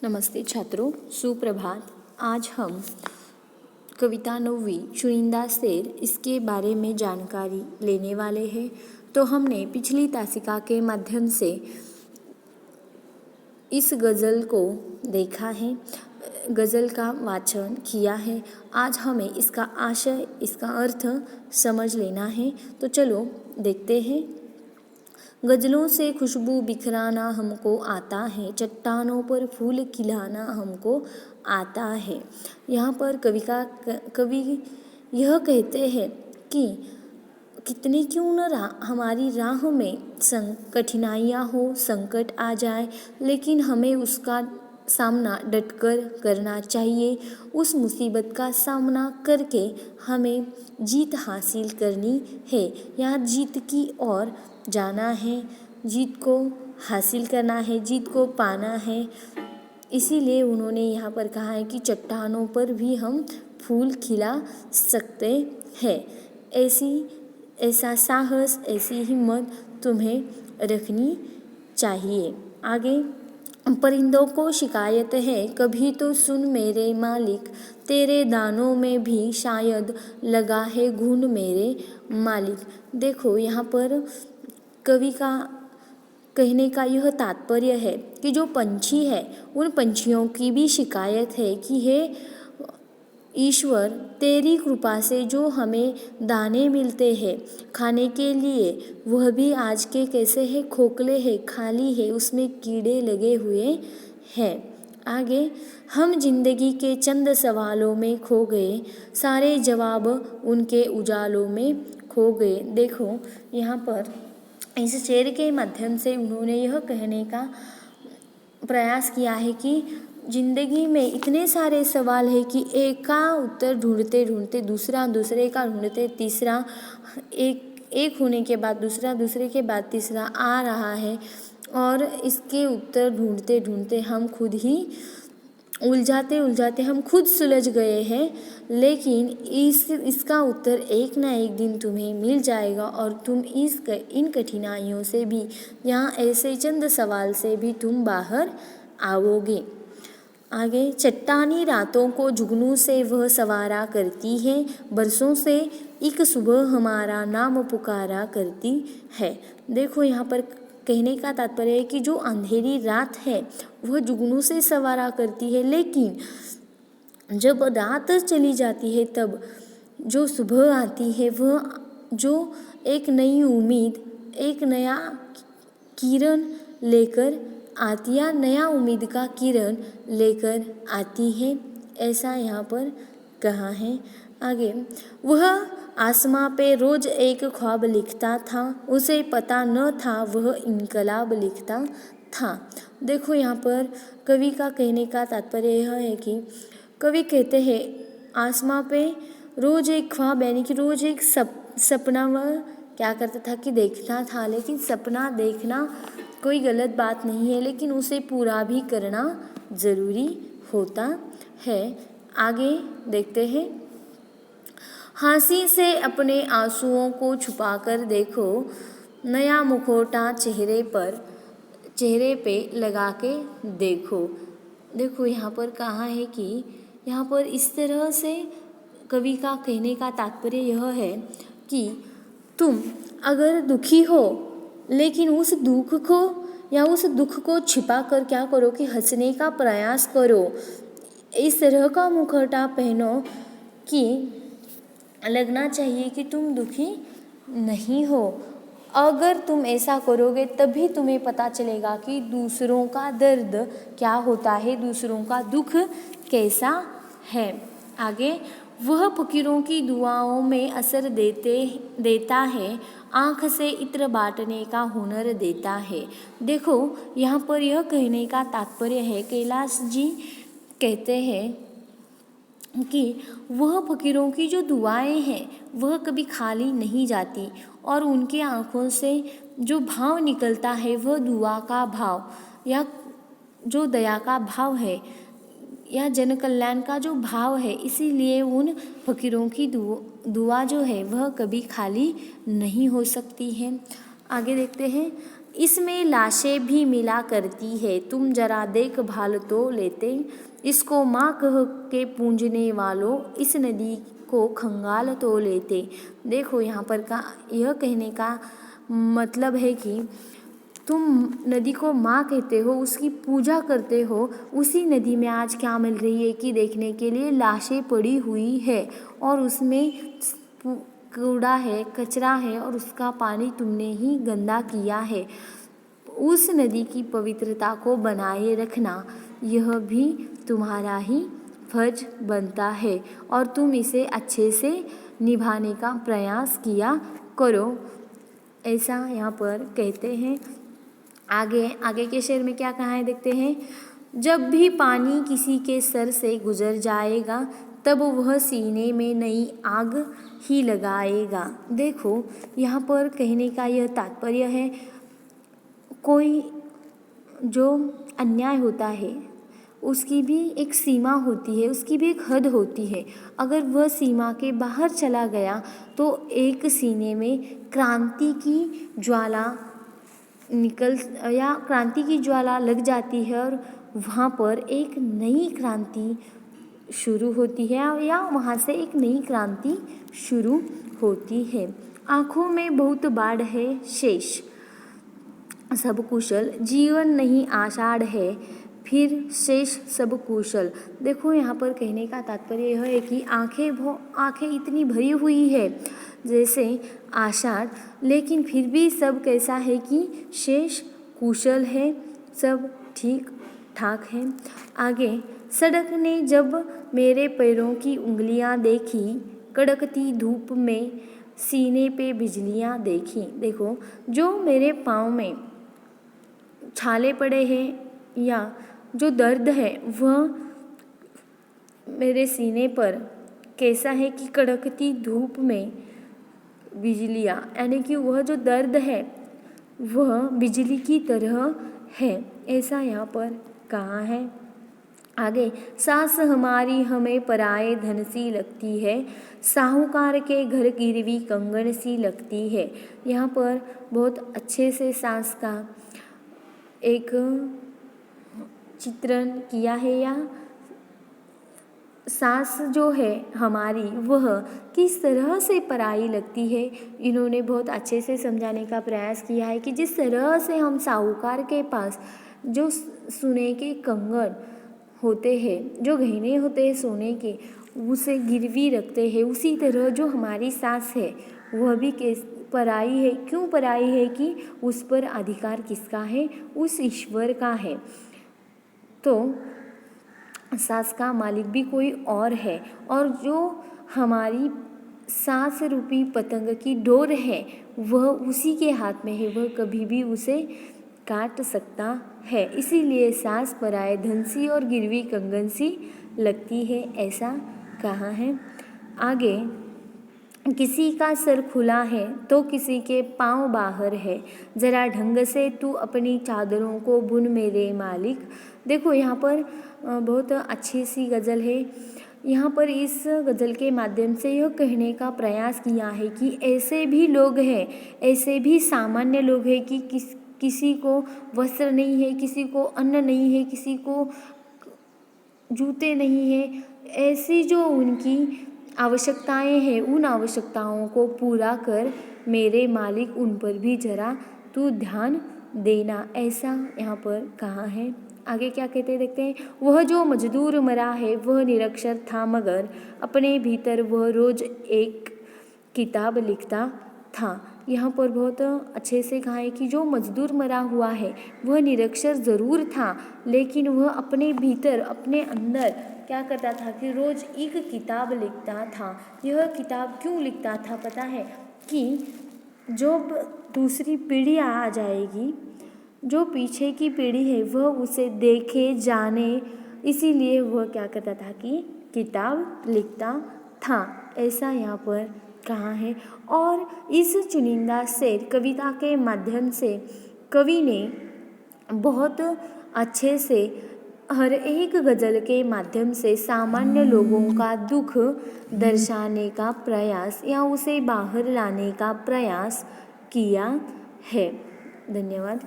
नमस्ते छात्रों, सुप्रभात। आज हम कविता 9वीं चुनिंदा शेर इसके बारे में जानकारी लेने वाले हैं। तो हमने पिछली तासिका के माध्यम से इस गज़ल को देखा है, गज़ल का वाचन किया है। आज हमें इसका आशय, इसका अर्थ समझ लेना है। तो चलो देखते हैं। गज़लों से खुशबू बिखराना हमको आता है, चट्टानों पर फूल खिलाना हमको आता है। यहाँ पर कवि यह कहते हैं कि कितने क्यों न हमारी राह में कठिनाइयाँ हो, संकट आ जाए, लेकिन हमें उसका सामना डटकर करना चाहिए। उस मुसीबत का सामना करके हमें जीत हासिल करनी है, यहाँ जीत की ओर जाना है, जीत को हासिल करना है, जीत को पाना है। इसीलिए उन्होंने यहाँ पर कहा है कि चट्टानों पर भी हम फूल खिला सकते हैं। ऐसा साहस, ऐसी हिम्मत तुम्हें रखनी चाहिए। आगे, परिंदों को शिकायत है, कभी तो सुन मेरे मालिक, तेरे दानों में भी शायद लगा है घुन मेरे मालिक। देखो, यहाँ पर कवि का कहने का यह तात्पर्य है कि जो पंछी है, उन पंछियों की भी शिकायत है कि हे ईश्वर, तेरी कृपा से जो हमें दाने मिलते हैं खाने के लिए, वह भी आज के कैसे हैं, खोखले हैं, खाली है, उसमें कीड़े लगे हुए हैं। आगे, हम जिंदगी के चंद सवालों में खो गए, सारे जवाब उनके उजालों में खो गए। देखो, यहाँ पर इस शेर के माध्यम से उन्होंने यह कहने का प्रयास किया है कि जिंदगी में इतने सारे सवाल है कि एक का उत्तर ढूंढते ढूंढते दूसरा, दूसरे का ढूंढते तीसरा, एक होने के बाद दूसरा, दूसरे के बाद तीसरा आ रहा है, और इसके उत्तर ढूंढते ढूंढते हम खुद ही उलझाते उलझाते हम खुद सुलझ गए हैं। लेकिन इसका उत्तर एक ना एक दिन तुम्हें मिल जाएगा और तुम इन कठिनाइयों से भी, यहाँ ऐसे चंद सवाल से भी तुम बाहर आओगे। आगे, चट्टानी रातों को जुगनू से वह सवारा करती है, बरसों से एक सुबह हमारा नाम पुकारा करती है। देखो, यहाँ पर कहने का तात्पर्य है कि जो अंधेरी रात है वह जुगनू से सवारा करती है, लेकिन जब रात चली जाती है तब जो सुबह आती है, वह जो एक नई उम्मीद, एक नया किरण लेकर आती है, नया उम्मीद का किरण लेकर आती है, ऐसा यहाँ पर कहा है। आगे, वह आसमां पे रोज एक ख्वाब लिखता था, उसे पता न था वह इनकलाब लिखता था। देखो, यहाँ पर कवि का कहने का तात्पर्य यह है कि कवि कहते हैं आसमां पे रोज एक ख्वाब, यानी कि रोज एक सपना वह क्या करता था कि देखता था। लेकिन सपना देखना कोई गलत बात नहीं है, लेकिन उसे पूरा भी करना ज़रूरी होता है। आगे देखते हैं। हंसी से अपने आंसुओं को छुपाकर देखो, नया मुखौटा चेहरे पे लगा के देखो। देखो, यहाँ पर कहा है कि यहाँ पर इस तरह से कवि का कहने का तात्पर्य यह है कि तुम अगर दुखी हो, लेकिन उस दुख को या उस दुख को छिपा कर क्या करो कि हंसने का प्रयास करो। इस तरह का मुखौटा पहनो कि लगना चाहिए कि तुम दुखी नहीं हो। अगर तुम ऐसा करोगे तभी तुम्हें पता चलेगा कि दूसरों का दर्द क्या होता है, दूसरों का दुख कैसा है। आगे, वह फकीरों की दुआओं में असर देता है, आँख से इत्र बांटने का हुनर देता है। देखो, यहाँ पर यह कहने का तात्पर्य है, कैलाश जी कहते हैं कि वह फकीरों की जो दुआएं हैं वह कभी खाली नहीं जाती, और उनके आँखों से जो भाव निकलता है वह दुआ का भाव, या जो दया का भाव है, या जन कल्याण का जो भाव है। इसीलिए उन फकीरों की दुआ जो है वह कभी खाली नहीं हो सकती है। आगे देखते हैं। इसमें लाशें भी मिला करती है, तुम जरा देखभाल तो लेते। इसको माँ कह के पूजने वालों, इस नदी को खंगाल तो लेते। देखो यहाँ पर का यह कहने का मतलब है कि तुम नदी को माँ कहते हो, उसकी पूजा करते हो। उसी नदी में आज क्या मिल रही है कि देखने के लिए लाशें पड़ी हुई है और उसमें कूड़ा है, कचरा है और उसका पानी तुमने ही गंदा किया है। उस नदी की पवित्रता को बनाए रखना यह भी तुम्हारा ही फर्ज बनता है और तुम इसे अच्छे से निभाने का प्रयास किया करो। ऐसा यहाँ पर कहते हैं। आगे के शेर में क्या कहा है देखते हैं। जब भी पानी किसी के सर से गुजर जाएगा, तब वह सीने में नई आग ही लगाएगा। देखो यहाँ पर कहने का यह तात्पर्य है, कोई जो अन्याय होता है उसकी भी एक सीमा होती है, उसकी भी एक हद होती है। अगर वह सीमा के बाहर चला गया तो एक सीने में क्रांति की ज्वाला क्रांति की ज्वाला लग जाती है और वहाँ पर एक नई क्रांति शुरू होती है या वहाँ से एक नई क्रांति शुरू होती है। आँखों में बहुत बाढ़ है शेष सब कुशल, जीवन नहीं आषाढ़ है फिर शेष सब कुशल। देखो यहाँ पर कहने का तात्पर्य यह है कि आँखें इतनी भरी हुई है जैसे आषाढ़, लेकिन फिर भी सब कैसा है कि शेष कुशल है, सब ठीक ठाक है। आगे, सड़क ने जब मेरे पैरों की उंगलियां देखी, कड़कती धूप में सीने पे बिजलियां देखी। देखो जो मेरे पाँव में छाले पड़े हैं या जो दर्द है वह मेरे सीने पर कैसा है कि कड़कती धूप में बिजलियाँ, यानी कि वह जो दर्द है वह बिजली की तरह है, ऐसा यहाँ पर कहा है। आगे, सास हमारी हमें पराए धन सी लगती है, साहूकार के घर गिरवी कंगन सी लगती है। यहाँ पर बहुत अच्छे से सास का एक चित्रण किया है, या सास जो है हमारी वह किस तरह से पराई लगती है, इन्होंने बहुत अच्छे से समझाने का प्रयास किया है कि जिस तरह से हम साहूकार के पास जो सोने के कंगन होते हैं, जो गहने होते हैं सोने के, उसे गिरवी रखते हैं, उसी तरह जो हमारी सास है वह भी पराई है। क्यों पराई है कि उस पर अधिकार किसका है, उस ईश्वर का है। तो सास का मालिक भी कोई और है, और जो हमारी सांस रूपी पतंग की डोर है वह उसी के हाथ में है, वह कभी भी उसे काट सकता है। इसीलिए सास पराए धन सी और गिरवी कंगन सी लगती है, ऐसा कहा है। आगे, किसी का सर खुला है तो किसी के पाँव बाहर है, ज़रा ढंग से तू अपनी चादरों को बुन मेरे मालिक। देखो यहाँ पर बहुत अच्छी सी गज़ल है। यहाँ पर इस गज़ल के माध्यम से यह कहने का प्रयास किया है कि ऐसे भी लोग हैं, ऐसे भी सामान्य लोग हैं कि किसी को वस्त्र नहीं है, किसी को अन्न नहीं है, किसी को जूते नहीं है। ऐसी जो उनकी आवश्यकताएं हैं, उन आवश्यकताओं को पूरा कर मेरे मालिक, उन पर भी ज़रा तू ध्यान देना, ऐसा यहाँ पर कहा है। आगे क्या कहते देखते हैं। वह जो मजदूर मरा है वह निरक्षर था, मगर अपने भीतर वह रोज़ एक किताब लिखता था। यहाँ पर बहुत अच्छे से कहा है कि जो मजदूर मरा हुआ है वह निरक्षर ज़रूर था, लेकिन वह अपने भीतर, अपने अंदर क्या करता था कि रोज़ एक किताब लिखता था। यह किताब क्यों लिखता था पता है कि जब दूसरी पीढ़ी आ जाएगी, जो पीछे की पीढ़ी है वह उसे देखे जाने, इसीलिए वह क्या करता था कि किताब लिखता था, ऐसा यहाँ पर कहा है। और इस चुनिंदा शेर कविता के माध्यम से कवि ने बहुत अच्छे से हर एक गज़ल के माध्यम से सामान्य लोगों का दुख दर्शाने का प्रयास या उसे बाहर लाने का प्रयास किया है। धन्यवाद।